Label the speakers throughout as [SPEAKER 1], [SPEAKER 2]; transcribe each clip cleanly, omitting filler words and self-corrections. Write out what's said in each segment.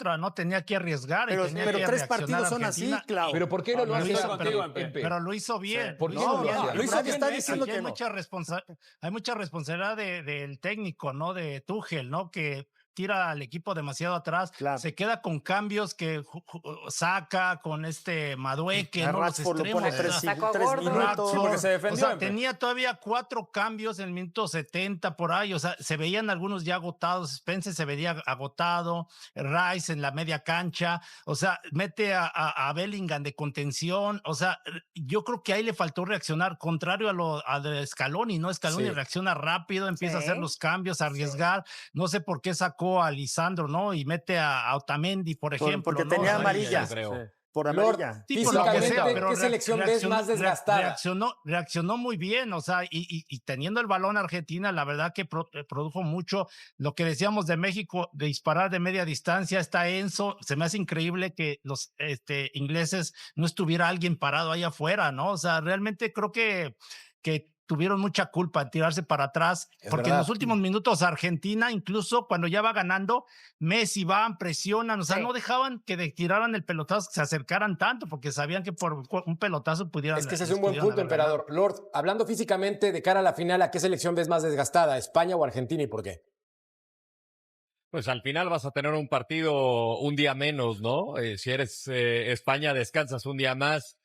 [SPEAKER 1] otra, ¿no? Tenía que arriesgar y
[SPEAKER 2] Pero
[SPEAKER 1] tenía
[SPEAKER 2] tres
[SPEAKER 1] que reaccionar
[SPEAKER 2] partidos son así,
[SPEAKER 1] Argentina.
[SPEAKER 2] Clau.
[SPEAKER 3] Pero ¿por qué no lo hace
[SPEAKER 1] Pero lo hizo bien.
[SPEAKER 3] ¿Por qué
[SPEAKER 1] lo hizo
[SPEAKER 3] no lo
[SPEAKER 1] bien.
[SPEAKER 3] hacía?
[SPEAKER 2] Lo hizo
[SPEAKER 1] Aquí
[SPEAKER 2] bien, está diciendo
[SPEAKER 1] aquí
[SPEAKER 2] que no.
[SPEAKER 1] hay mucha responsabilidad del técnico, ¿no? De Tuchel, ¿no? Que tira al equipo demasiado atrás,
[SPEAKER 2] Claro.
[SPEAKER 1] se queda con cambios que saca con Madueque,
[SPEAKER 2] A
[SPEAKER 1] ¿no? Los
[SPEAKER 2] Rashford lo
[SPEAKER 1] extremos.
[SPEAKER 2] pone
[SPEAKER 1] o sea,
[SPEAKER 4] Sacó a
[SPEAKER 2] 3
[SPEAKER 4] Gordon.
[SPEAKER 2] minutos.
[SPEAKER 5] Sí, porque se defendió.
[SPEAKER 1] o sea, tenía todavía 4 cambios en el minuto 70 por ahí, o sea, se veían algunos ya agotados, Spencer se veía agotado, Rice en la media cancha, o sea, mete a Bellingham de contención, o sea, yo creo que ahí le faltó reaccionar, contrario a de Scaloni, ¿no? Scaloni
[SPEAKER 2] Sí.
[SPEAKER 1] reacciona rápido, empieza a hacer
[SPEAKER 4] Sí.
[SPEAKER 1] los cambios, a arriesgar, no sé por qué sacó a Lisandro, ¿no? Y mete a Otamendi, por ejemplo.
[SPEAKER 2] Porque
[SPEAKER 1] ¿no?
[SPEAKER 2] tenía
[SPEAKER 1] O sea,
[SPEAKER 2] amarilla.
[SPEAKER 3] creo.
[SPEAKER 2] Por
[SPEAKER 5] Lord,
[SPEAKER 2] amarilla.
[SPEAKER 1] Sí, por lo que
[SPEAKER 5] físicamente,
[SPEAKER 1] sea, pero
[SPEAKER 5] ¿qué selección ves más desgastada?
[SPEAKER 1] reaccionó muy bien, o sea, y teniendo el balón Argentina, la verdad que produjo mucho. Lo que decíamos de México, de disparar de media distancia, está Enzo, se me hace increíble que los ingleses no estuviera alguien parado ahí afuera, ¿no? O sea, realmente creo que tuvieron mucha culpa en tirarse para atrás, porque en los últimos minutos Argentina, incluso cuando ya va ganando, Messi van, presionan, o sea,
[SPEAKER 4] Sí.
[SPEAKER 1] no dejaban que tiraran el pelotazo, que se acercaran tanto, porque sabían que por un pelotazo pudieran.
[SPEAKER 5] Es que ese es
[SPEAKER 1] les
[SPEAKER 5] un buen
[SPEAKER 1] pudieran
[SPEAKER 5] punto,
[SPEAKER 1] haber ganado.
[SPEAKER 5] emperador. Lord, hablando físicamente de cara a la final, ¿a qué selección ves más desgastada? ¿España o Argentina y por qué?
[SPEAKER 3] Pues al final vas a tener un partido un día menos, ¿no? Si eres España, descansas un día más,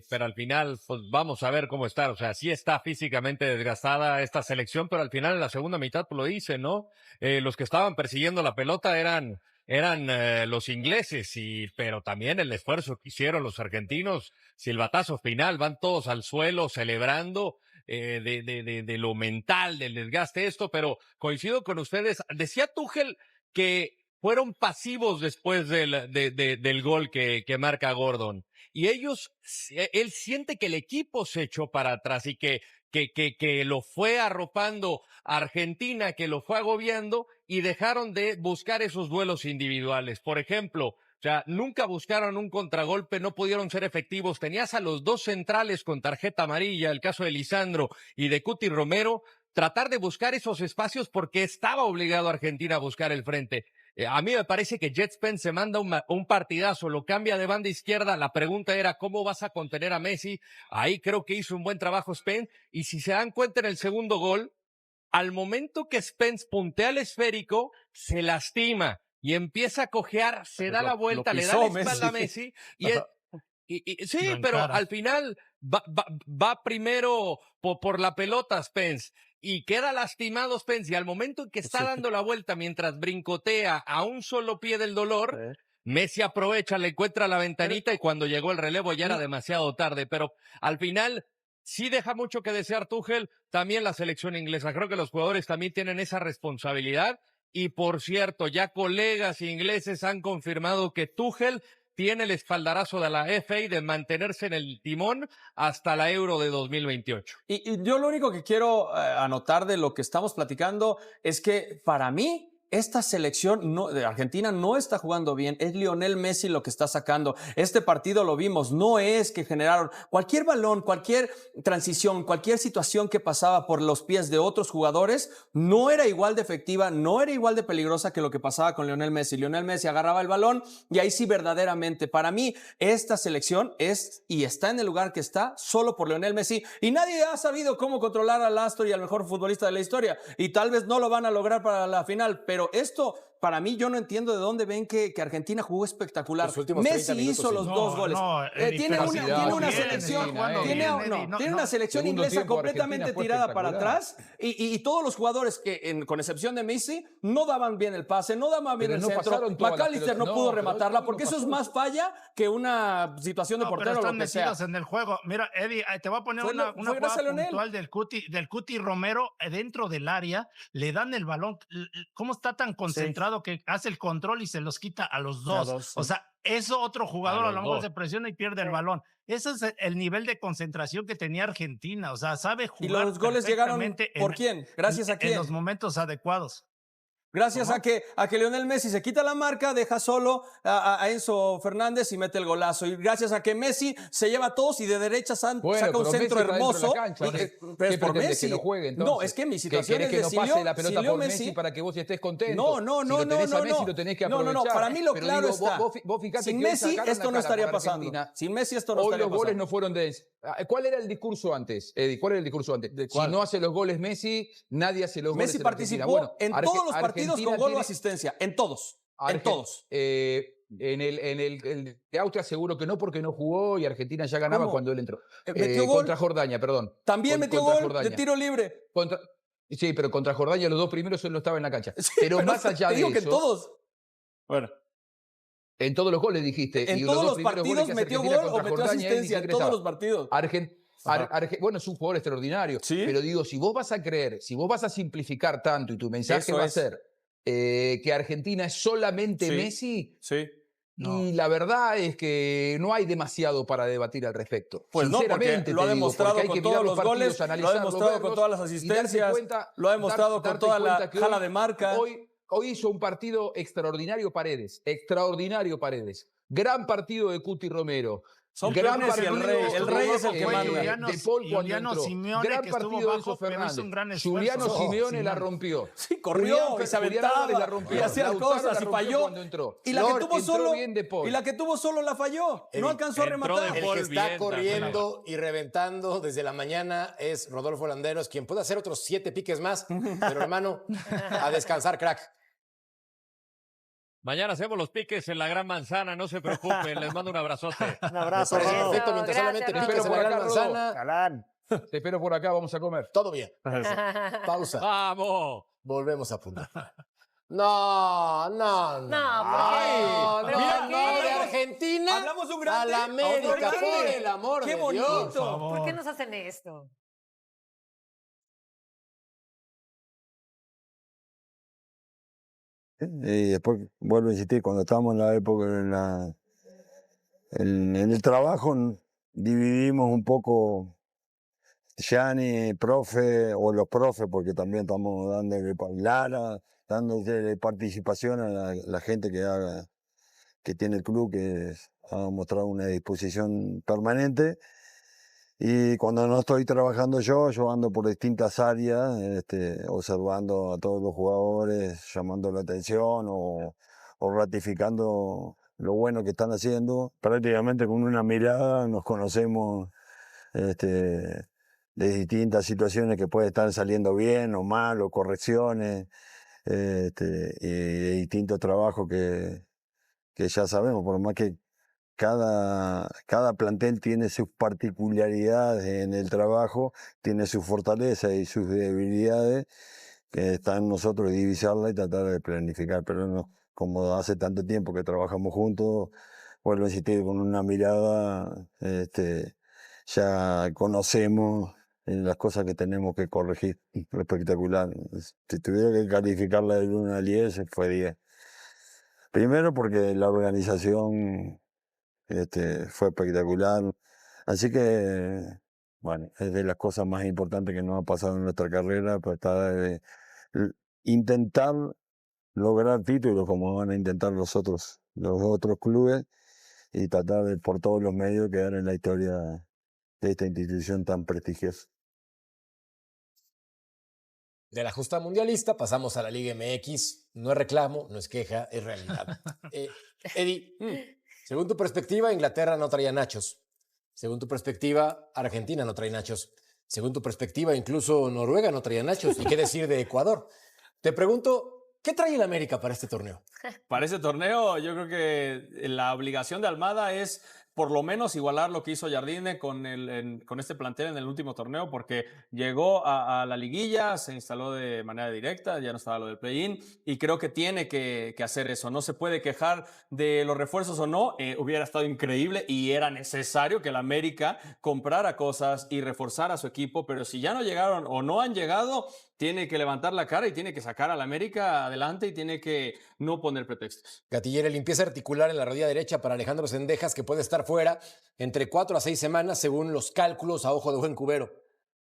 [SPEAKER 3] pero al final, pues vamos a ver cómo está. O sea, sí está físicamente desgastada esta selección, pero al final en la segunda mitad, pues lo dice, ¿no? Los que estaban persiguiendo la pelota eran los ingleses, pero también el esfuerzo que hicieron los argentinos, silbatazo final, van todos al suelo celebrando. De lo mental, del desgaste pero coincido con ustedes. Decía Tuchel que fueron pasivos después del gol que marca Gordon. Y él siente que el equipo se echó para atrás y que lo fue arropando a Argentina, que lo fue agobiando y dejaron de buscar esos duelos individuales. Por ejemplo, o sea, nunca buscaron un contragolpe, no pudieron ser efectivos. Tenías a los dos centrales con tarjeta amarilla, el caso de Lisandro y de Cuti Romero, tratar de buscar esos espacios porque estaba obligado Argentina a buscar el frente. A mí me parece que Jet Spence se manda un partidazo, lo cambia de banda izquierda. La pregunta era, ¿cómo vas a contener a Messi? Ahí creo que hizo un buen trabajo Spence. Y si se dan cuenta en el segundo gol, al momento que Spence puntea el esférico, se lastima y empieza a cojear, se da la vuelta, le da la espalda a Messi sí, pero al final va primero por la pelota Spence y queda lastimado Spence y al momento en que está dando la vuelta mientras brincotea a un solo pie del dolor, Messi aprovecha, le encuentra la ventanita y cuando llegó el relevo ya era demasiado tarde, pero al final sí deja mucho que desear Tuchel, también la selección inglesa. Creo que los jugadores también tienen esa responsabilidad. Y por cierto, ya colegas ingleses han confirmado que Tuchel tiene el espaldarazo de la FA de mantenerse en el timón hasta la Euro de 2028.
[SPEAKER 6] Y yo lo único que quiero anotar de lo que estamos platicando es que para mí esta selección de Argentina no está jugando bien. Es Lionel Messi lo que está sacando. Este partido lo vimos. No es que generaron cualquier balón, cualquier transición, cualquier situación que pasaba por los pies de otros jugadores, no era igual de efectiva, no era igual de peligrosa que lo que pasaba con Lionel Messi. Lionel Messi agarraba el balón y ahí sí verdaderamente, para mí, esta selección es y está en el lugar que está solo por Lionel Messi. Y nadie ha sabido cómo controlar al astro y al mejor futbolista de la historia. Y tal vez no lo van a lograr para la final, pero esto, para mí, yo no entiendo de dónde ven que Argentina jugó espectacular. Messi hizo los dos goles. Tiene una selección, tiene una selección inglesa completamente tirada para atrás y todos los jugadores que, con excepción de Messi, no daban bien el pase, no daban bien el centro. McAllister no pudo rematarla porque eso es más falla que una situación de portero o lo que sea.
[SPEAKER 1] En el juego. Mira, Eddie, te voy a poner una jugada puntual del Cuti Romero dentro del área, le dan el balón. ¿Cómo está tan concentrado que hace el control y se los quita a los dos? O sea, eso otro jugador a lo mejor se presiona y pierde el balón. Ese es el nivel de concentración que tenía Argentina. O sea, sabe jugar.
[SPEAKER 6] ¿Y los goles llegaron por quién? ¿Gracias a quién?
[SPEAKER 1] En los momentos adecuados.
[SPEAKER 6] Gracias a que Lionel Messi se quita la marca, deja solo a Enzo Fernández y mete el golazo. Y gracias a que Messi se lleva a todos y de derecha saca un centro hermoso.
[SPEAKER 2] Pero es por Messi. Que no juegue, entonces.
[SPEAKER 6] No, es que mi situación es
[SPEAKER 2] que no pase la pelota por Messi para que vos estés contento.
[SPEAKER 6] No.
[SPEAKER 2] Si lo tenés a Messi, lo tenés que aprovechar.
[SPEAKER 6] No, para mí lo claro está.
[SPEAKER 2] Vos fijate
[SPEAKER 6] sin
[SPEAKER 2] que
[SPEAKER 6] Messi esto no estaría pasando. Sin Messi esto no estaría pasando.
[SPEAKER 2] Hoy los goles no fueron de... ¿Cuál era el discurso antes, Eddie? ¿Cuál era el discurso antes? Si no hace los goles Messi, nadie hace los goles.
[SPEAKER 6] Messi participó en todos los partidos con gol o asistencia. En todos. En todos.
[SPEAKER 2] En el de Austria seguro que no, porque no jugó y Argentina ya ganaba cuando él entró.
[SPEAKER 6] ¿Metió gol?
[SPEAKER 2] Contra Jordania, perdón.
[SPEAKER 6] También metió gol de tiro libre.
[SPEAKER 2] Sí, pero contra Jordania los dos primeros él no estaba en la cancha.
[SPEAKER 6] Sí,
[SPEAKER 2] pero más allá de eso...
[SPEAKER 6] que en todos. Bueno.
[SPEAKER 2] En todos los goles dijiste.
[SPEAKER 6] En todos los partidos metió gol o metió asistencia. En todos los partidos.
[SPEAKER 2] Bueno, es un jugador extraordinario. ¿Sí? Pero digo, si vos vas a creer, si vos vas a simplificar tanto y tu mensaje va a ser que Argentina es solamente Messi...
[SPEAKER 6] Sí.
[SPEAKER 2] No. Y la verdad es que no hay demasiado para debatir al respecto.
[SPEAKER 6] Pues no, porque lo ha demostrado con todos los goles, lo ha demostrado con todas las asistencias, lo ha demostrado con toda la jala de marca.
[SPEAKER 2] Hoy hizo un partido extraordinario Paredes. Gran partido de Cuti Romero.
[SPEAKER 6] Son planes y el rey es el que manda.
[SPEAKER 1] Juliano Simeone,
[SPEAKER 2] gran
[SPEAKER 1] que
[SPEAKER 2] partido
[SPEAKER 1] estuvo
[SPEAKER 2] de Enzo
[SPEAKER 1] bajo, pero hizo un gran esfuerzo.
[SPEAKER 2] Juliano Simeone la rompió.
[SPEAKER 6] Sí, corrió y se aventaba y hacía cosas y falló.
[SPEAKER 2] Y la
[SPEAKER 6] que tuvo solo la falló. No alcanzó a rematar.
[SPEAKER 5] El que está corriendo y reventando desde la mañana es Rodolfo Landeros, quien puede hacer otros 7 piques más. Pero hermano, a descansar, crack.
[SPEAKER 3] Mañana hacemos los piques en la Gran Manzana, no se preocupen, les mando un abrazote.
[SPEAKER 5] Un abrazo, perfecto, mientras solamente piques en la Gran Manzana.
[SPEAKER 2] Te espero por acá, vamos a comer.
[SPEAKER 5] Todo bien. Pausa.
[SPEAKER 3] ¡Vamos!
[SPEAKER 5] Volvemos a apuntar. No, de Argentina
[SPEAKER 6] hablamos un
[SPEAKER 5] a la América, por el amor de Dios.
[SPEAKER 4] ¿Por qué nos hacen esto?
[SPEAKER 7] Y después vuelvo a insistir, cuando estábamos en la época, en el trabajo, dividimos un poco Gianni, profe, o los profes, porque también estamos dándole Lara, dándole participación a la gente que tiene el club, que ha mostrado una disposición permanente. Y cuando no estoy trabajando yo ando por distintas áreas, observando a todos los jugadores, llamando la atención o ratificando lo bueno que están haciendo. Prácticamente con una mirada nos conocemos de distintas situaciones que puede estar saliendo bien o mal, o correcciones, y de distintos trabajos que ya sabemos, por más que cada plantel tiene sus particularidades en el trabajo, tiene sus fortalezas y sus debilidades, que está en nosotros divisarla y tratar de planificar. Pero no, como hace tanto tiempo que trabajamos juntos, vuelvo a insistir, con una mirada, ya conocemos las cosas que tenemos que corregir. Espectacular. Si tuviera que calificarla del 1 al 10, fue 10. Primero porque la organización fue espectacular. Así que, bueno, es de las cosas más importantes que nos ha pasado en nuestra carrera, pues intentar lograr títulos como van a intentar los otros clubes, y tratar de, por todos los medios, quedar en la historia de esta institución tan prestigiosa.
[SPEAKER 5] De la justa mundialista pasamos a la Liga MX. No es reclamo, no es queja, es realidad. Eddie, según tu perspectiva, Inglaterra no traía nachos. Según tu perspectiva, Argentina no trae nachos. Según tu perspectiva, incluso Noruega no traía nachos. ¿Y qué decir de Ecuador? Te pregunto, ¿qué trae el América para este torneo?
[SPEAKER 6] Para este torneo, yo creo que la obligación de Almada es por lo menos igualar lo que hizo Jardine con este plantel en el último torneo, porque llegó a la liguilla, se instaló de manera directa, ya no estaba lo del play-in, y creo que tiene que hacer eso. No se puede quejar de los refuerzos o no, hubiera estado increíble y era necesario que el América comprara cosas y reforzara a su equipo, pero si ya no llegaron o no han llegado, tiene que levantar la cara y tiene que sacar al América adelante y tiene que no poner pretextos.
[SPEAKER 5] Gatillere, limpieza articular en la rodilla derecha para Alejandro Cendejas, que puede estar fuera entre 4 a 6 semanas según los cálculos a ojo de buen cubero.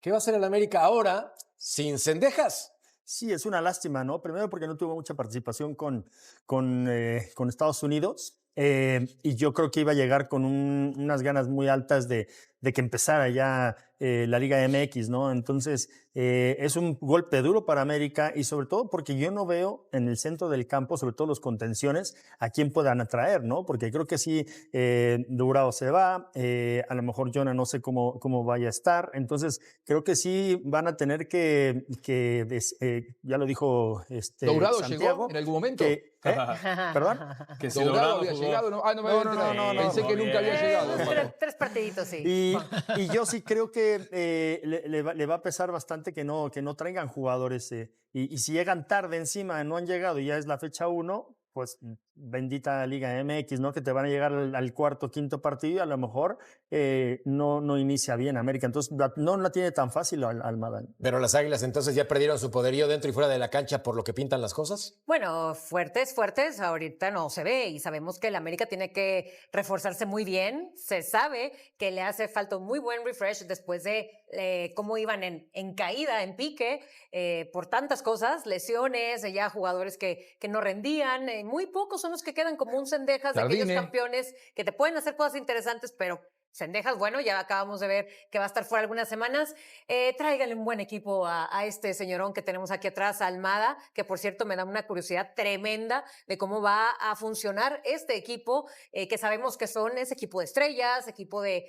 [SPEAKER 5] ¿Qué va a hacer el América ahora sin Cendejas?
[SPEAKER 8] Sí, es una lástima, ¿no? Primero porque no tuvo mucha participación con Estados Unidos. Y yo creo que iba a llegar con unas ganas muy altas de que empezara ya la Liga MX, ¿no? Entonces, es un golpe duro para América y sobre todo porque yo no veo en el centro del campo, sobre todo los contenciones, a quién puedan atraer, ¿no? Porque creo que sí, Durao se va, a lo mejor Jonah no sé cómo vaya a estar, entonces creo que sí van a tener ya lo dijo
[SPEAKER 2] ¿Dourado
[SPEAKER 8] Santiago,
[SPEAKER 2] llegó en algún momento?
[SPEAKER 8] ¿Perdón?
[SPEAKER 6] Que si
[SPEAKER 2] ¿Dourado había
[SPEAKER 6] jugó.
[SPEAKER 2] llegado? No, no me había enterado.
[SPEAKER 8] no,
[SPEAKER 2] Pensé que nunca había llegado. hermano.
[SPEAKER 4] Tres partiditos, sí.
[SPEAKER 8] Y yo sí creo que le va a pesar bastante que no traigan jugadores. Y si llegan tarde encima, no han llegado y ya es la fecha 1, pues bendita Liga MX, ¿no? Que te van a llegar al cuarto, quinto partido y a lo mejor no inicia bien América. Entonces no la tiene tan fácil Almada.
[SPEAKER 5] Pero las Águilas entonces ya perdieron su poderío dentro y fuera de la cancha por lo que pintan las cosas.
[SPEAKER 4] Bueno, fuertes, ahorita no se ve y sabemos que el América tiene que reforzarse muy bien. Se sabe que le hace falta un muy buen refresh después de cómo iban en caída, en pique, por tantas cosas, lesiones, ya jugadores que no rendían. Muy pocos son los que quedan como un Cendejas de aquellos campeones que te pueden hacer cosas interesantes, pero Cendejas, bueno, ya acabamos de ver que va a estar fuera algunas semanas. Tráiganle un buen equipo a este señorón que tenemos aquí atrás, a Almada, que por cierto me da una curiosidad tremenda de cómo va a funcionar este equipo, que sabemos que es equipo de estrellas, equipo de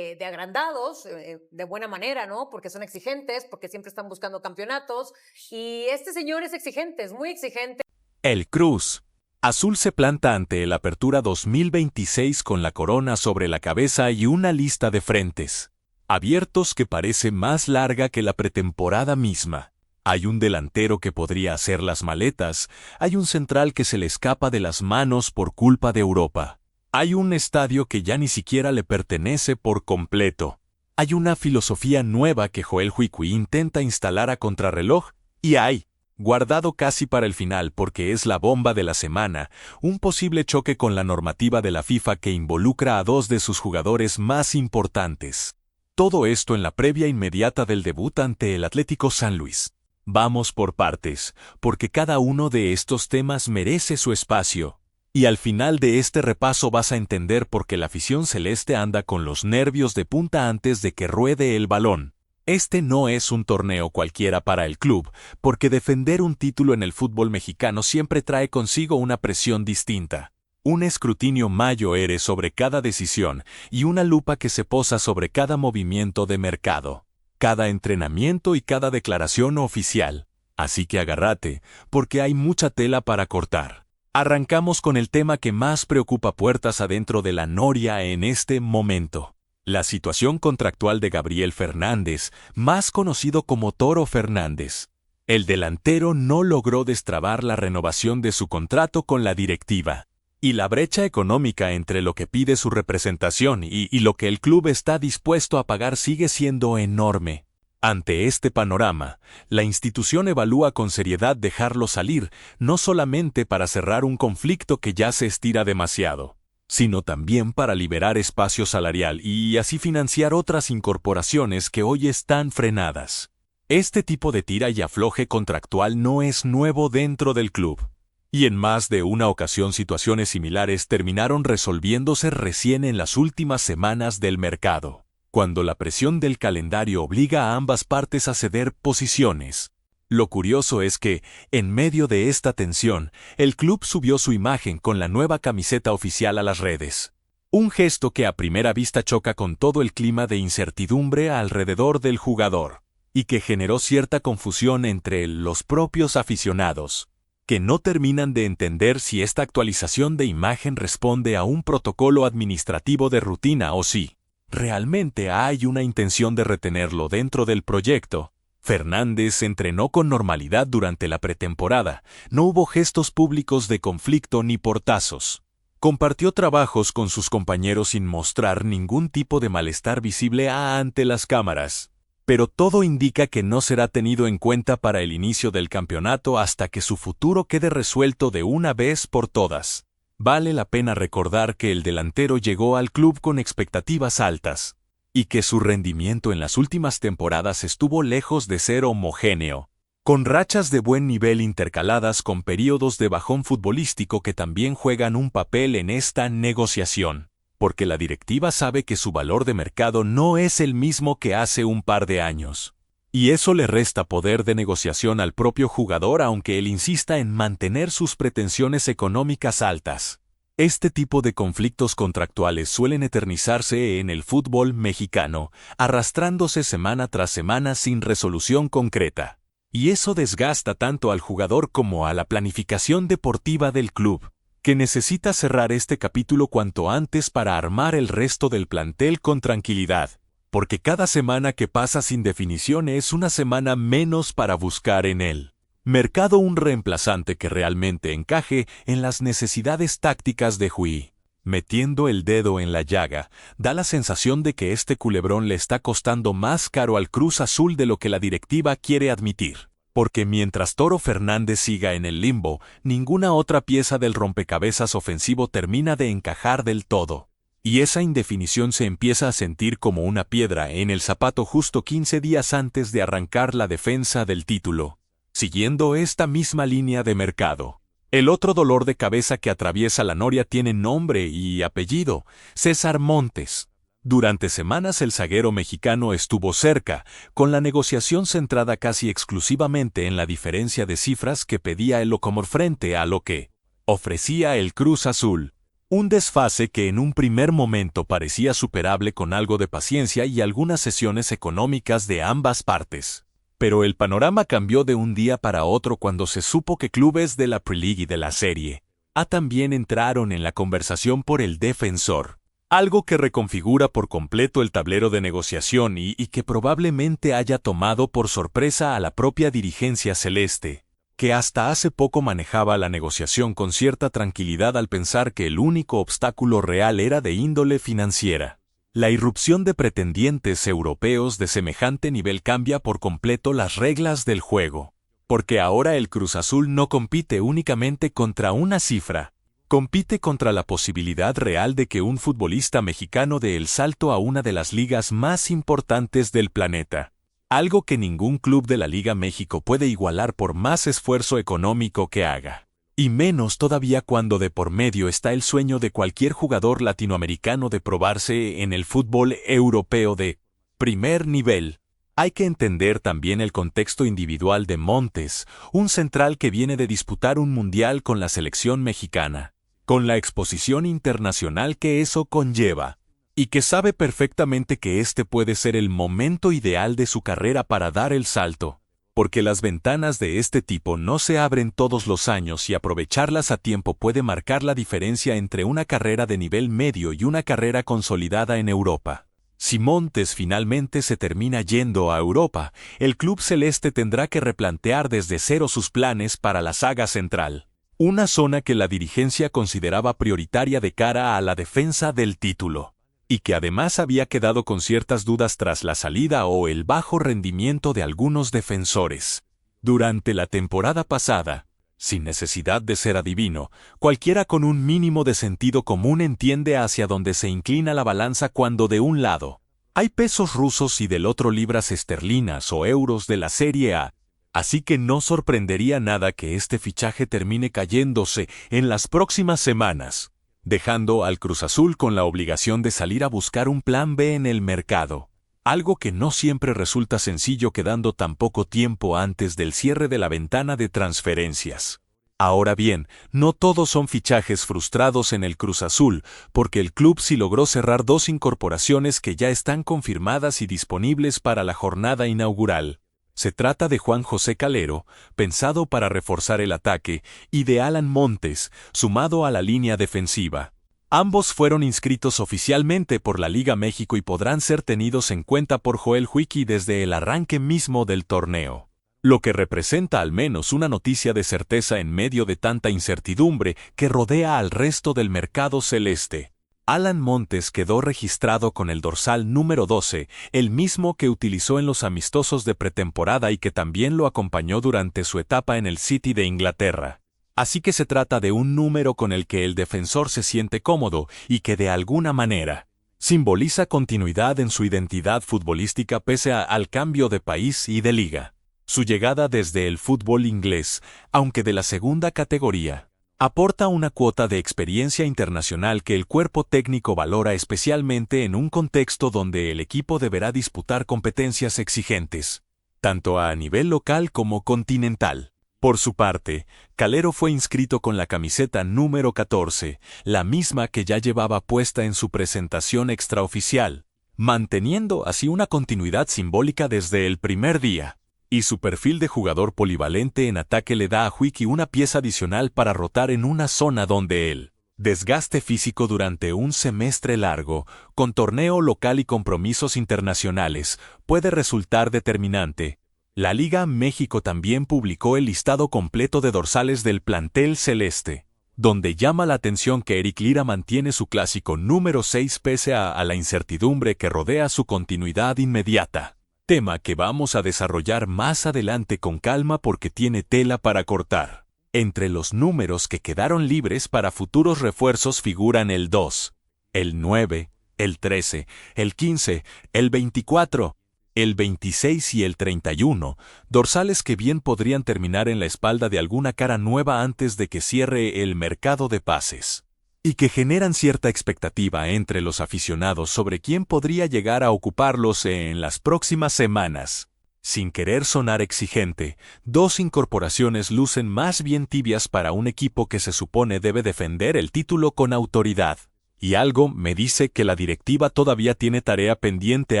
[SPEAKER 4] agrandados, de buena manera, ¿no? Porque son exigentes, porque siempre están buscando campeonatos. Y este señor es exigente, es muy exigente.
[SPEAKER 9] El Cruz Azul se planta ante el Apertura 2026 con la corona sobre la cabeza y una lista de frentes abiertos que parece más larga que la pretemporada misma. Hay un delantero que podría hacer las maletas, hay un central que se le escapa de las manos por culpa de Europa. Hay un estadio que ya ni siquiera le pertenece por completo. Hay una filosofía nueva que Joel Huicuí intenta instalar a contrarreloj y hay, guardado casi para el final porque es la bomba de la semana, un posible choque con la normativa de la FIFA que involucra a dos de sus jugadores más importantes. Todo esto en la previa inmediata del debut ante el Atlético San Luis. Vamos por partes, porque cada uno de estos temas merece su espacio. Y al final de este repaso vas a entender por qué la afición celeste anda con los nervios de punta antes de que ruede el balón. Este no es un torneo cualquiera para el club, porque defender un título en el fútbol mexicano siempre trae consigo una presión distinta. Un escrutinio mayor sobre cada decisión y una lupa que se posa sobre cada movimiento de mercado, cada entrenamiento y cada declaración oficial. Así que agárrate, porque hay mucha tela para cortar. Arrancamos con el tema que más preocupa puertas adentro de la Noria en este momento. La situación contractual de Gabriel Fernández, más conocido como Toro Fernández. El delantero no logró destrabar la renovación de su contrato con la directiva. Y la brecha económica entre lo que pide su representación y lo que el club está dispuesto a pagar sigue siendo enorme. Ante este panorama, la institución evalúa con seriedad dejarlo salir, no solamente para cerrar un conflicto que ya se estira demasiado, sino también para liberar espacio salarial y así financiar otras incorporaciones que hoy están frenadas. Este tipo de tira y afloje contractual no es nuevo dentro del club. Y en más de una ocasión situaciones similares terminaron resolviéndose recién en las últimas semanas del mercado, cuando la presión del calendario obliga a ambas partes a ceder posiciones. Lo curioso es que, en medio de esta tensión, el club subió su imagen con la nueva camiseta oficial a las redes. Un gesto que a primera vista choca con todo el clima de incertidumbre alrededor del jugador, y que generó cierta confusión entre los propios aficionados, que no terminan de entender si esta actualización de imagen responde a un protocolo administrativo de rutina o si realmente hay una intención de retenerlo dentro del proyecto. Fernández entrenó con normalidad durante la pretemporada, no hubo gestos públicos de conflicto ni portazos. Compartió trabajos con sus compañeros sin mostrar ningún tipo de malestar visible ante las cámaras. Pero todo indica que no será tenido en cuenta para el inicio del campeonato hasta que su futuro quede resuelto de una vez por todas. Vale la pena recordar que el delantero llegó al club con expectativas altas, y que su rendimiento en las últimas temporadas estuvo lejos de ser homogéneo. con rachas de buen nivel intercaladas con períodos de bajón futbolístico que también juegan un papel en esta negociación, porque la directiva sabe que su valor de mercado no es el mismo que hace un par de años. Y eso le resta poder de negociación al propio jugador aunque él insista en mantener sus pretensiones económicas altas. Este tipo de conflictos contractuales suelen eternizarse en el fútbol mexicano, arrastrándose semana tras semana sin resolución concreta. Y eso desgasta tanto al jugador como a la planificación deportiva del club, que necesita cerrar este capítulo cuanto antes para armar el resto del plantel con tranquilidad, porque cada semana que pasa sin definición es una semana menos para buscar en el mercado un reemplazante que realmente encaje en las necesidades tácticas de Hui. Metiendo el dedo en la llaga, da la sensación de que este culebrón le está costando más caro al Cruz Azul de lo que la directiva quiere admitir, porque mientras Toro Fernández siga en el limbo, ninguna otra pieza del rompecabezas ofensivo termina de encajar del todo. Y esa indefinición se empieza a sentir como una piedra en el zapato justo 15 días antes de arrancar la defensa del título. Siguiendo esta misma línea de mercado, el otro dolor de cabeza que atraviesa la noria tiene nombre y apellido: César Montes. Durante semanas el zaguero mexicano estuvo cerca, con la negociación centrada casi exclusivamente en la diferencia de cifras que pedía el Locomor frente a lo que ofrecía el Cruz Azul. Un desfase que en un primer momento parecía superable con algo de paciencia y algunas sesiones económicas de ambas partes. Pero el panorama cambió de un día para otro cuando se supo que clubes de la Pre-League y de la Serie A también entraron en la conversación por el defensor, algo que reconfigura por completo el tablero de negociación y que probablemente haya tomado por sorpresa a la propia dirigencia celeste, que hasta hace poco manejaba la negociación con cierta tranquilidad al pensar que el único obstáculo real era de índole financiera. La irrupción de pretendientes europeos de semejante nivel cambia por completo las reglas del juego, porque ahora el Cruz Azul no compite únicamente contra una cifra, compite contra la posibilidad real de que un futbolista mexicano dé el salto a una de las ligas más importantes del planeta, algo que ningún club de la Liga México puede igualar por más esfuerzo económico que haga. Y menos todavía cuando de por medio está el sueño de cualquier jugador latinoamericano de probarse en el fútbol europeo de primer nivel. Hay que entender también el contexto individual de Montes, un central que viene de disputar un mundial con la selección mexicana, con la exposición internacional que eso conlleva, y que sabe perfectamente que este puede ser el momento ideal de su carrera para dar el salto, porque las ventanas de este tipo no se abren todos los años y aprovecharlas a tiempo puede marcar la diferencia entre una carrera de nivel medio y una carrera consolidada en Europa. Si Montes finalmente se termina yendo a Europa, el club celeste tendrá que replantear desde cero sus planes para la saga central, una zona que la dirigencia consideraba prioritaria de cara a la defensa del título, y que además había quedado con ciertas dudas tras la salida o el bajo rendimiento de algunos defensores. Durante la temporada pasada, sin necesidad de ser adivino, cualquiera con un mínimo de sentido común entiende hacia dónde se inclina la balanza cuando de un lado hay pesos rusos y del otro libras esterlinas o euros de la Serie A, así que no sorprendería nada que este fichaje termine cayéndose en las próximas semanas, dejando al Cruz Azul con la obligación de salir a buscar un plan B en el mercado, algo que no siempre resulta sencillo quedando tan poco tiempo antes del cierre de la ventana de transferencias. Ahora bien, no todos son fichajes frustrados en el Cruz Azul, porque el club sí logró cerrar 2 incorporaciones que ya están confirmadas y disponibles para la jornada inaugural. Se trata de Juan José Calero, pensado para reforzar el ataque, y de Alan Montes, sumado a la línea defensiva. Ambos fueron inscritos oficialmente por la Liga México y podrán ser tenidos en cuenta por Joel Huiki desde el arranque mismo del torneo, lo que representa al menos una noticia de certeza en medio de tanta incertidumbre que rodea al resto del mercado celeste. Alan Montes quedó registrado con el dorsal número 12, el mismo que utilizó en los amistosos de pretemporada y que también lo acompañó durante su etapa en el City de Inglaterra. Así que se trata de un número con el que el defensor se siente cómodo y que de alguna manera simboliza continuidad en su identidad futbolística pese al cambio de país y de liga. Su llegada desde el fútbol inglés, aunque de la segunda categoría, aporta una cuota de experiencia internacional que el cuerpo técnico valora especialmente en un contexto donde el equipo deberá disputar competencias exigentes, tanto a nivel local como continental. Por su parte, Calero fue inscrito con la camiseta número 14, la misma que ya llevaba puesta en su presentación extraoficial, manteniendo así una continuidad simbólica desde el primer día. Y su perfil de jugador polivalente en ataque le da a Huiki una pieza adicional para rotar en una zona donde el desgaste físico durante un semestre largo, con torneo local y compromisos internacionales, puede resultar determinante. La Liga México también publicó el listado completo de dorsales del plantel celeste, donde llama la atención que Eric Lira mantiene su clásico número 6 pese a la incertidumbre que rodea su continuidad inmediata. Tema que vamos a desarrollar más adelante con calma porque tiene tela para cortar. Entre los números que quedaron libres para futuros refuerzos figuran el 2, el 9, el 13, el 15, el 24, el 26 y el 31, dorsales que bien podrían terminar en la espalda de alguna cara nueva antes de que cierre el mercado de pases, y que generan cierta expectativa entre los aficionados sobre quién podría llegar a ocuparlos en las próximas semanas. Sin querer sonar exigente, dos incorporaciones lucen más bien tibias para un equipo que se supone debe defender el título con autoridad. Y algo me dice que la directiva todavía tiene tarea pendiente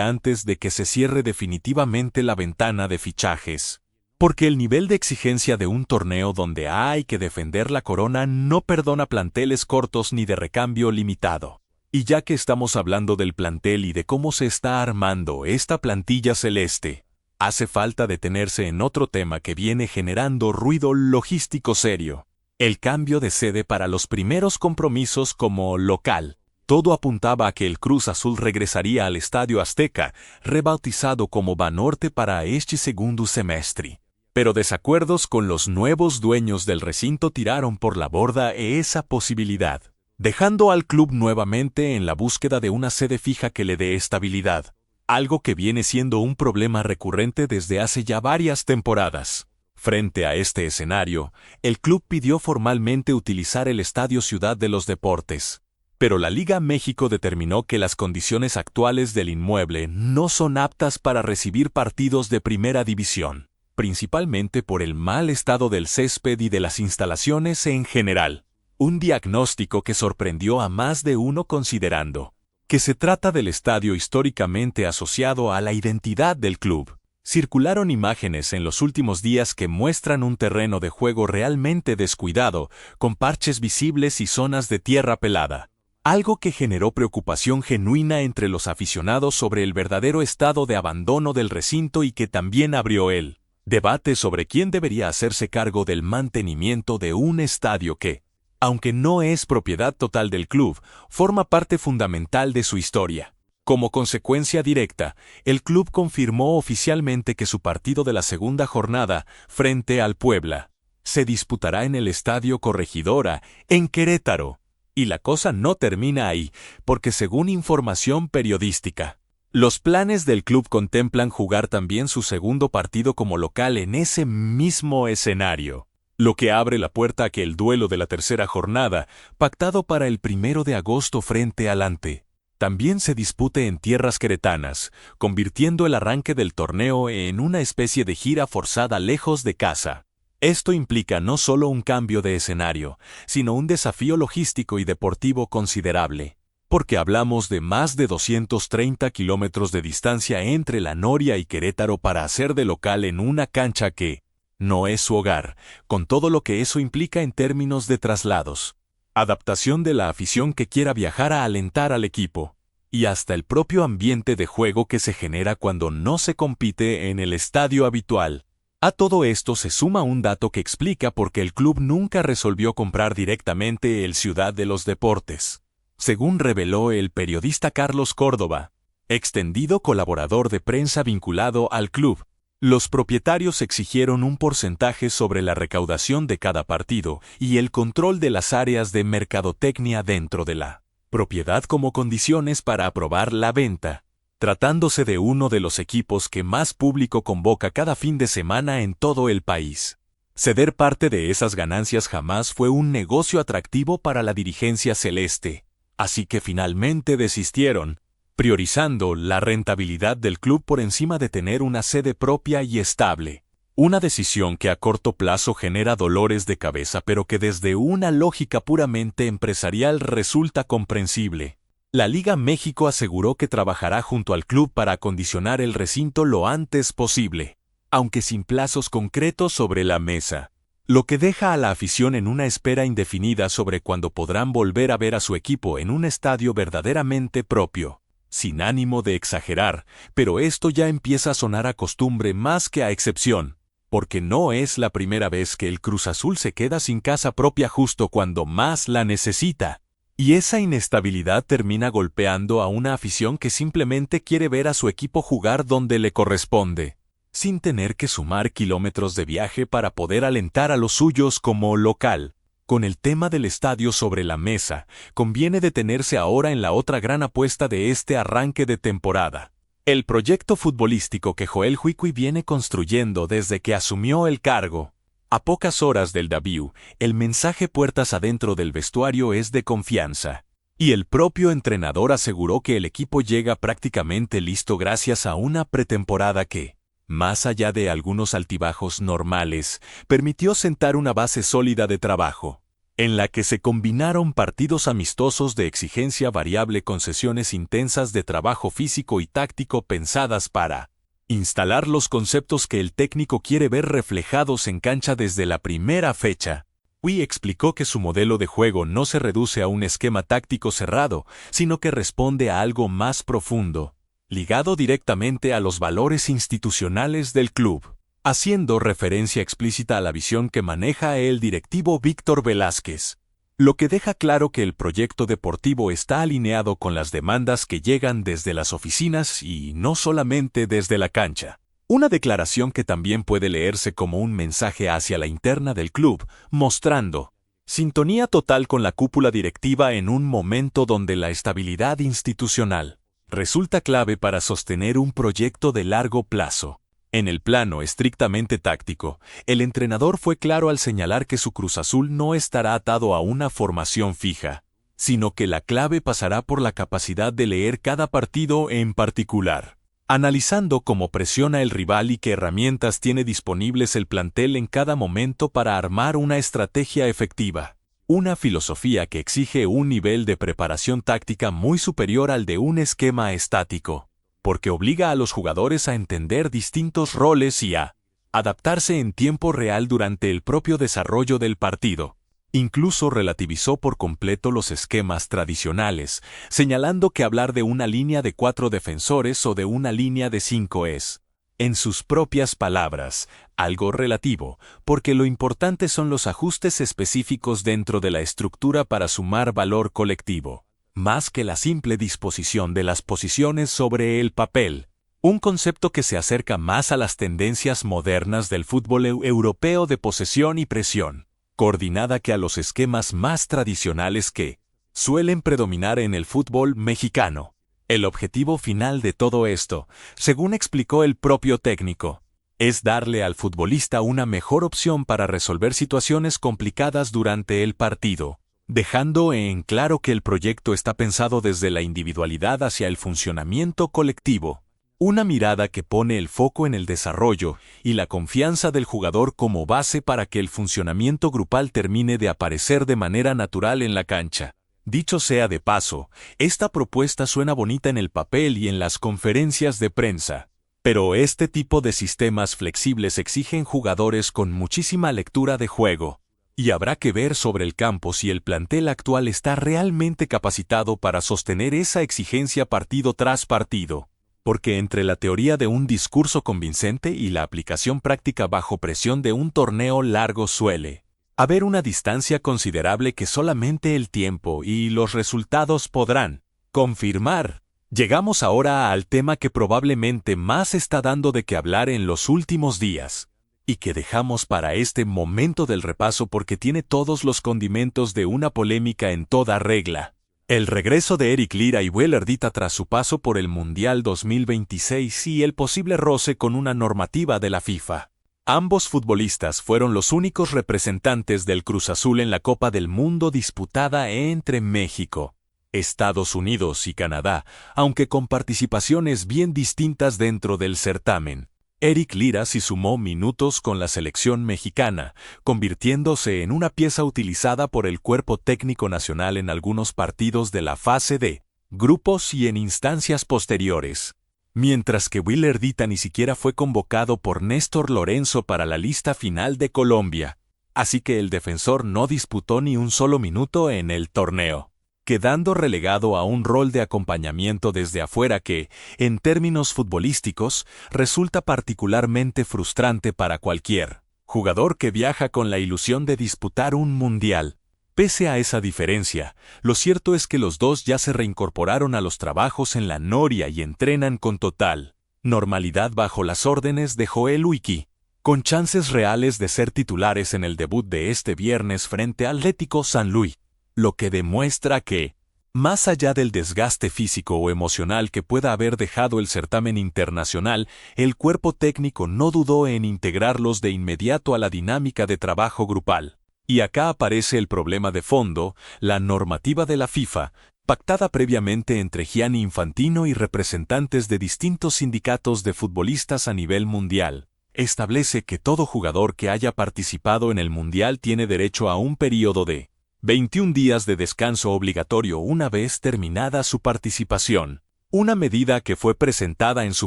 [SPEAKER 9] antes de que se cierre definitivamente la ventana de fichajes. Porque el nivel de exigencia de un torneo donde hay que defender la corona no perdona planteles cortos ni de recambio limitado. Y ya que estamos hablando del plantel y de cómo se está armando esta plantilla celeste, hace falta detenerse en otro tema que viene generando ruido logístico serio: el cambio de sede para los primeros compromisos como local. Todo apuntaba a que el Cruz Azul regresaría al Estadio Azteca, rebautizado como Banorte para este segundo semestre. Pero desacuerdos con los nuevos dueños del recinto tiraron por la borda esa posibilidad, dejando al club nuevamente en la búsqueda de una sede fija que le dé estabilidad, algo que viene siendo un problema recurrente desde hace ya varias temporadas. Frente a este escenario, el club pidió formalmente utilizar el Estadio Ciudad de los Deportes, pero la Liga México determinó que las condiciones actuales del inmueble no son aptas para recibir partidos de primera división, principalmente por el mal estado del césped y de las instalaciones en general. Un diagnóstico que sorprendió a más de uno considerando que se trata del estadio históricamente asociado a la identidad del club. Circularon imágenes en los últimos días que muestran un terreno de juego realmente descuidado, con parches visibles y zonas de tierra pelada. Algo que generó preocupación genuina entre los aficionados sobre el verdadero estado de abandono del recinto y que también abrió el debate sobre quién debería hacerse cargo del mantenimiento de un estadio que, aunque no es propiedad total del club, forma parte fundamental de su historia. Como consecuencia directa, el club confirmó oficialmente que su partido de la segunda jornada, frente al Puebla, se disputará en el Estadio Corregidora, en Querétaro. Y la cosa no termina ahí, porque según información periodística, los planes del club contemplan jugar también su segundo partido como local en ese mismo escenario, lo que abre la puerta a que el duelo de la tercera jornada, pactado para el 1 de agosto frente al Ante, también se dispute en tierras queretanas, convirtiendo el arranque del torneo en una especie de gira forzada lejos de casa. Esto implica no solo un cambio de escenario, sino un desafío logístico y deportivo considerable, porque hablamos de más de 230 kilómetros de distancia entre La Noria y Querétaro para hacer de local en una cancha que no es su hogar, con todo lo que eso implica en términos de traslados, adaptación de la afición que quiera viajar a alentar al equipo, y hasta el propio ambiente de juego que se genera cuando no se compite en el estadio habitual. A todo esto se suma un dato que explica por qué el club nunca resolvió comprar directamente el Ciudad de los Deportes. Según reveló el periodista Carlos Córdoba, extendido colaborador de prensa vinculado al club, los propietarios exigieron un porcentaje sobre la recaudación de cada partido y el control de las áreas de mercadotecnia dentro de la propiedad como condiciones para aprobar la venta. tratándose de uno de los equipos que más público convoca cada fin de semana en todo el país. Ceder parte de esas ganancias jamás fue un negocio atractivo para la dirigencia celeste, así que finalmente desistieron, priorizando la rentabilidad del club por encima de tener una sede propia y estable. Una decisión que a corto plazo genera dolores de cabeza, pero que desde una lógica puramente empresarial resulta comprensible. La Liga México aseguró que trabajará junto al club para acondicionar el recinto lo antes posible, aunque sin plazos concretos sobre la mesa, lo que deja a la afición en una espera indefinida sobre cuándo podrán volver a ver a su equipo en un estadio verdaderamente propio. Sin ánimo de exagerar, pero esto ya empieza a sonar a costumbre más que a excepción, porque no es la primera vez que el Cruz Azul se queda sin casa propia justo cuando más la necesita. Y esa inestabilidad termina golpeando a una afición que simplemente quiere ver a su equipo jugar donde le corresponde, sin tener que sumar kilómetros de viaje para poder alentar a los suyos como local. Con el tema del estadio sobre la mesa, conviene detenerse ahora en la otra gran apuesta de este arranque de temporada. El proyecto futbolístico que Joel Huicui viene construyendo desde que asumió el cargo. A pocas horas del debut, el mensaje puertas adentro del vestuario es de confianza. Y el propio entrenador aseguró que el equipo llega prácticamente listo gracias a una pretemporada que, más allá de algunos altibajos normales, permitió sentar una base sólida de trabajo, en la que se combinaron partidos amistosos de exigencia variable con sesiones intensas de trabajo físico y táctico pensadas para instalar los conceptos que el técnico quiere ver reflejados en cancha desde la primera fecha. Hui explicó que su modelo de juego no se reduce a un esquema táctico cerrado, sino que responde a algo más profundo, ligado directamente a los valores institucionales del club, haciendo referencia explícita a la visión que maneja el directivo Víctor Velázquez, lo que deja claro que el proyecto deportivo está alineado con las demandas que llegan desde las oficinas y no solamente desde la cancha. Una declaración que también puede leerse como un mensaje hacia la interna del club, mostrando sintonía total con la cúpula directiva en un momento donde la estabilidad institucional resulta clave para sostener un proyecto de largo plazo. En el plano estrictamente táctico, el entrenador fue claro al señalar que su Cruz Azul no estará atado a una formación fija, sino que la clave pasará por la capacidad de leer cada partido en particular, analizando cómo presiona el rival y qué herramientas tiene disponibles el plantel en cada momento para armar una estrategia efectiva. Una filosofía que exige un nivel de preparación táctica muy superior al de un esquema estático, porque obliga a los jugadores a entender distintos roles y a adaptarse en tiempo real durante el propio desarrollo del partido. Incluso relativizó por completo los esquemas tradicionales, señalando que hablar de una línea de 4 defensores o de una línea de 5 es, en sus propias palabras, algo relativo, porque lo importante son los ajustes específicos dentro de la estructura para sumar valor colectivo, más que la simple disposición de las posiciones sobre el papel, un concepto que se acerca más a las tendencias modernas del fútbol europeo de posesión y presión, coordinada que a los esquemas más tradicionales que suelen predominar en el fútbol mexicano. El objetivo final de todo esto, según explicó el propio técnico, es darle al futbolista una mejor opción para resolver situaciones complicadas durante el partido, dejando en claro que el proyecto está pensado desde la individualidad hacia el funcionamiento colectivo, una mirada que pone el foco en el desarrollo y la confianza del jugador como base para que el funcionamiento grupal termine de aparecer de manera natural en la cancha. Dicho sea de paso, esta propuesta suena bonita en el papel y en las conferencias de prensa, pero este tipo de sistemas flexibles exigen jugadores con muchísima lectura de juego, y habrá que ver sobre el campo si el plantel actual está realmente capacitado para sostener esa exigencia partido tras partido, porque entre la teoría de un discurso convincente y la aplicación práctica bajo presión de un torneo largo suele haber una distancia considerable que solamente el tiempo y los resultados podrán confirmar. Llegamos ahora al tema que probablemente más está dando de qué hablar en los últimos días, y que dejamos para este momento del repaso porque tiene todos los condimentos de una polémica en toda regla. El regreso de Eric Lira y Will Erdita tras su paso por el Mundial 2026 y el posible roce con una normativa de la FIFA. Ambos futbolistas fueron los únicos representantes del Cruz Azul en la Copa del Mundo disputada entre México, Estados Unidos y Canadá, aunque con participaciones bien distintas dentro del certamen. Eric Lira sí sumó minutos con la selección mexicana, convirtiéndose en una pieza utilizada por el cuerpo técnico nacional en algunos partidos de la fase de grupos y en instancias posteriores. Mientras que Will Erdita ni siquiera fue convocado por Néstor Lorenzo para la lista final de Colombia, así que el defensor no disputó ni un solo minuto en el torneo, quedando relegado a un rol de acompañamiento desde afuera que, en términos futbolísticos, resulta particularmente frustrante para cualquier jugador que viaja con la ilusión de disputar un mundial. Pese a esa diferencia, lo cierto es que los dos ya se reincorporaron a los trabajos en la noria y entrenan con total normalidad bajo las órdenes de Joel Uiki, con chances reales de ser titulares en el debut de este viernes frente a Atlético San Luis. Lo que demuestra que, más allá del desgaste físico o emocional que pueda haber dejado el certamen internacional, el cuerpo técnico no dudó en integrarlos de inmediato a la dinámica de trabajo grupal. Y acá aparece el problema de fondo, la normativa de la FIFA, pactada previamente entre Gianni Infantino y representantes de distintos sindicatos de futbolistas a nivel mundial. Establece que todo jugador que haya participado en el mundial tiene derecho a un período de 21 días de descanso obligatorio una vez terminada su participación, una medida que fue presentada en su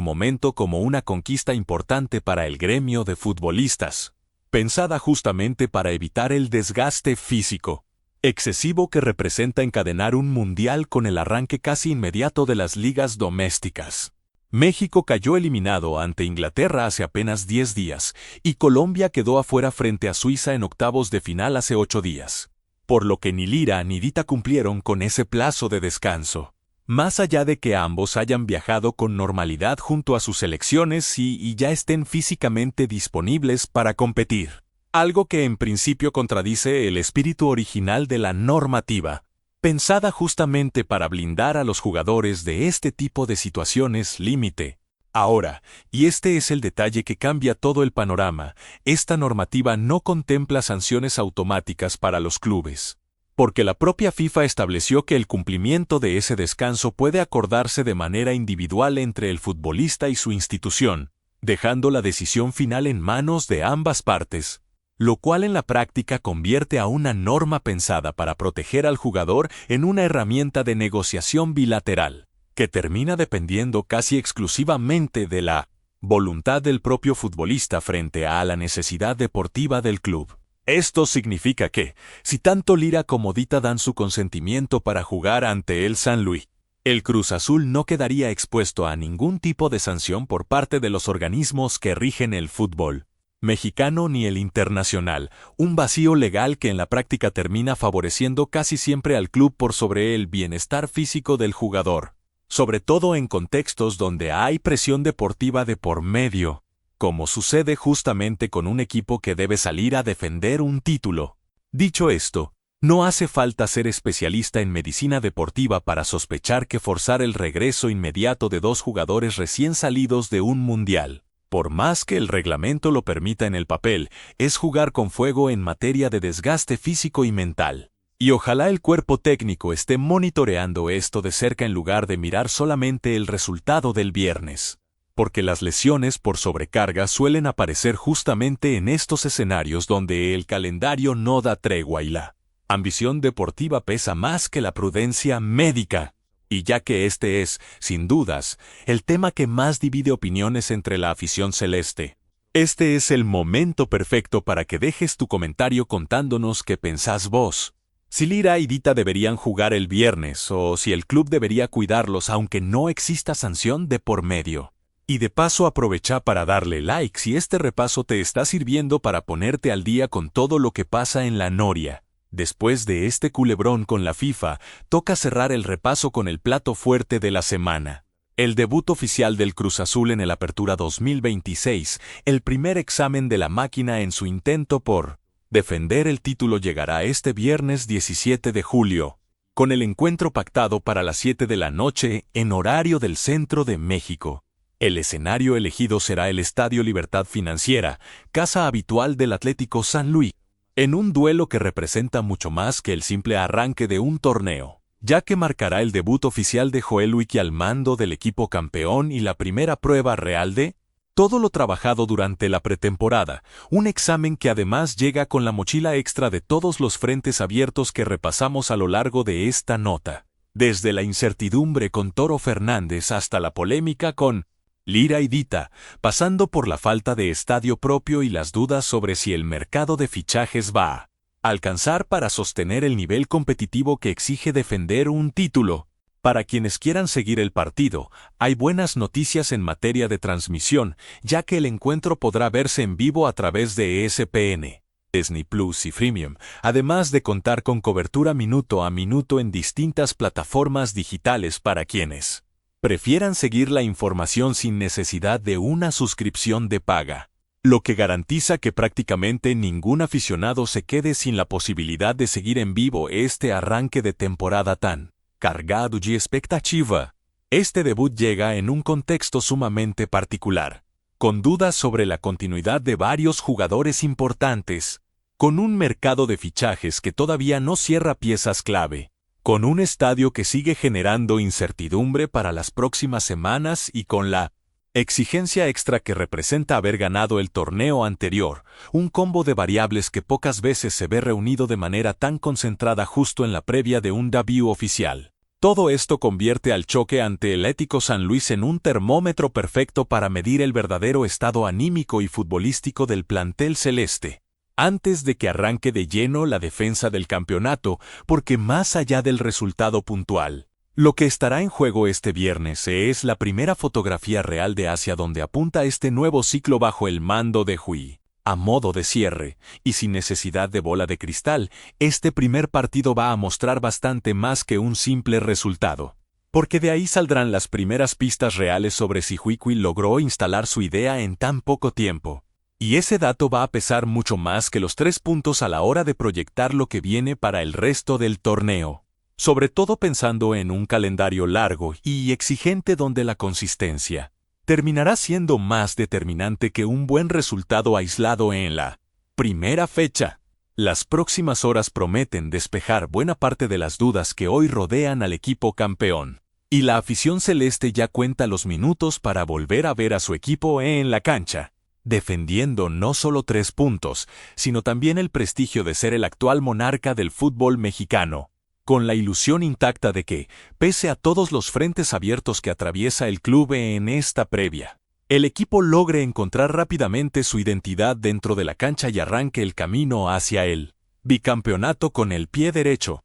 [SPEAKER 9] momento como una conquista importante para el gremio de futbolistas, pensada justamente para evitar el desgaste físico excesivo que representa encadenar un mundial con el arranque casi inmediato de las ligas domésticas. México cayó eliminado ante Inglaterra hace apenas 10 días y Colombia quedó afuera frente a Suiza en octavos de final hace 8 días. Por lo que ni Lira ni Dita cumplieron con ese plazo de descanso. Más allá de que ambos hayan viajado con normalidad junto a sus selecciones y ya estén físicamente disponibles para competir. Algo que en principio contradice el espíritu original de la normativa, pensada justamente para blindar a los jugadores de este tipo de situaciones límite. Ahora, y este es el detalle que cambia todo el panorama, esta normativa no contempla sanciones automáticas para los clubes, porque la propia FIFA estableció que el cumplimiento de ese descanso puede acordarse de manera individual entre el futbolista y su institución, dejando la decisión final en manos de ambas partes, lo cual en la práctica convierte a una norma pensada para proteger al jugador en una herramienta de negociación bilateral, que termina dependiendo casi exclusivamente de la voluntad del propio futbolista frente a la necesidad deportiva del club. Esto significa que, si tanto Lira como Dita dan su consentimiento para jugar ante el San Luis, el Cruz Azul no quedaría expuesto a ningún tipo de sanción por parte de los organismos que rigen el fútbol mexicano ni el internacional, un vacío legal que en la práctica termina favoreciendo casi siempre al club por sobre el bienestar físico del jugador, sobre todo en contextos donde hay presión deportiva de por medio, como sucede justamente con un equipo que debe salir a defender un título. Dicho esto, no hace falta ser especialista en medicina deportiva para sospechar que forzar el regreso inmediato de dos jugadores recién salidos de un mundial, por más que el reglamento lo permita en el papel, es jugar con fuego en materia de desgaste físico y mental. Y ojalá el cuerpo técnico esté monitoreando esto de cerca en lugar de mirar solamente el resultado del viernes. Porque las lesiones por sobrecarga suelen aparecer justamente en estos escenarios donde el calendario no da tregua y la ambición deportiva pesa más que la prudencia médica. Y ya que este es, sin dudas, el tema que más divide opiniones entre la afición celeste, este es el momento perfecto para que dejes tu comentario contándonos qué pensás vos. Si Lira y Dita deberían jugar el viernes o si el club debería cuidarlos aunque no exista sanción de por medio. Y de paso aprovecha para darle like si este repaso te está sirviendo para ponerte al día con todo lo que pasa en la noria. Después de este culebrón con la FIFA, toca cerrar el repaso con el plato fuerte de la semana. El debut oficial del Cruz Azul en el Apertura 2026, el primer examen de la máquina en su intento por defender el título llegará este viernes 17 de julio, con el encuentro pactado para las 7 de la noche en horario del centro de México. El escenario elegido será el Estadio Libertad Financiera, casa habitual del Atlético San Luis, en un duelo que representa mucho más que el simple arranque de un torneo, ya que marcará el debut oficial de Joel Wiki al mando del equipo campeón y la primera prueba real de todo lo trabajado durante la pretemporada, un examen que además llega con la mochila extra de todos los frentes abiertos que repasamos a lo largo de esta nota, desde la incertidumbre con Toro Fernández hasta la polémica con Lira y Dita, pasando por la falta de estadio propio y las dudas sobre si el mercado de fichajes va a alcanzar para sostener el nivel competitivo que exige defender un título. Para quienes quieran seguir el partido, hay buenas noticias en materia de transmisión, ya que el encuentro podrá verse en vivo a través de ESPN, Disney Plus y Freemium, además de contar con cobertura minuto a minuto en distintas plataformas digitales para quienes prefieran seguir la información sin necesidad de una suscripción de paga, lo que garantiza que prácticamente ningún aficionado se quede sin la posibilidad de seguir en vivo este arranque de temporada tan cargado de expectativa. Este debut llega en un contexto sumamente particular, con dudas sobre la continuidad de varios jugadores importantes, con un mercado de fichajes que todavía no cierra piezas clave, con un estadio que sigue generando incertidumbre para las próximas semanas y con la exigencia extra que representa haber ganado el torneo anterior, un combo de variables que pocas veces se ve reunido de manera tan concentrada justo en la previa de un debut oficial. Todo esto convierte al choque ante el Atlético San Luis en un termómetro perfecto para medir el verdadero estado anímico y futbolístico del plantel celeste, antes de que arranque de lleno la defensa del campeonato, porque más allá del resultado puntual, lo que estará en juego este viernes es la primera fotografía real de hacia donde apunta este nuevo ciclo bajo el mando de Hui. A modo de cierre, y sin necesidad de bola de cristal, este primer partido va a mostrar bastante más que un simple resultado, porque de ahí saldrán las primeras pistas reales sobre si Hui logró instalar su idea en tan poco tiempo. Y ese dato va a pesar mucho más que los 3 puntos a la hora de proyectar lo que viene para el resto del torneo, sobre todo pensando en un calendario largo y exigente donde la consistencia terminará siendo más determinante que un buen resultado aislado en la primera fecha. Las próximas horas prometen despejar buena parte de las dudas que hoy rodean al equipo campeón, y la afición celeste ya cuenta los minutos para volver a ver a su equipo en la cancha, defendiendo no solo 3 puntos, sino también el prestigio de ser el actual monarca del fútbol mexicano, con la ilusión intacta de que, pese a todos los frentes abiertos que atraviesa el club en esta previa, el equipo logre encontrar rápidamente su identidad dentro de la cancha y arranque el camino hacia el bicampeonato con el pie derecho.